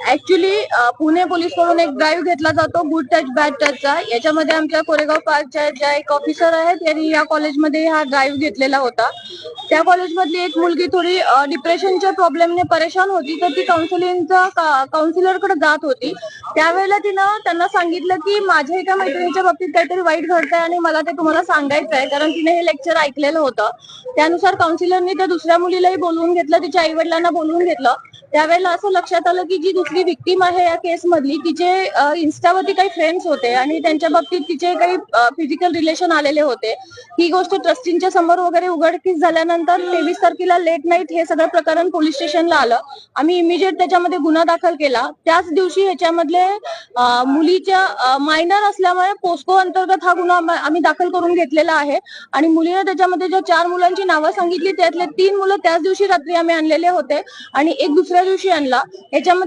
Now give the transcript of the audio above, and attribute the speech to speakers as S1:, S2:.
S1: Actually Pune police कडून एक drive घेतला जातो गुड टच बॅड टचचा. याच्यामध्ये आमच्या कोरेगाव पार्कच्या ज्या एक ऑफिसर आहेत त्यांनी या कॉलेजमध्ये हा ड्राईव्ह घेतलेला होता. त्या कॉलेजमधली एक मुलगी थोडी डिप्रेशनच्या प्रॉब्लेमने परेशान होती, तर ती काउन्सिलरकडे जात होती. त्यावेळेला तिनं त्यांना सांगितलं की माझ्या एका मैत्रिणीच्या बाबतीत काहीतरी वाईट घडतंय आणि मला ते तुम्हाला सांगायचं आहे, कारण तिने हे लेक्चर ऐकलेलं होतं. त्यानुसार काउन्सिलरनी त्या दुसऱ्या मुलीलाही बोलवून घेतलं, तिच्या आई वडिलांना बोलवून घेतलं. त्यावेळेला असं लक्षात आलं की जी दुसरी विक्टीम आहे या केस मधली, तिचे इन्स्टावरती काही फ्रेंड्स होते आणि त्यांच्या बाबतीत तिचे काही फिजिकल रिलेशन आलेले होते. ही गोष्ट ट्रस्टींच्या समोर वगैरे उघडकीस झाल्यानंतर 23 तारखेला लेट नाईट हे सगळं प्रकरण पोलीस स्टेशनला आलं. आम्ही इमिजिएट त्याच्यामध्ये गुन्हा दाखल केला. त्याच दिवशी ह्याच्यामधले मुलीच्या मायनर असल्यामुळे पोस्को अंतर्गत हा गुन्हा आम्ही दाखल करून घेतलेला आहे. आणि मुलीने त्याच्यामध्ये ज्या 4 मुलांची नावं सांगितली त्यातले 3 मुलं त्याच दिवशी रात्री आम्ही आणलेले होते आणि एक दुसऱ्या दिवशी आणला. याच्यामध्ये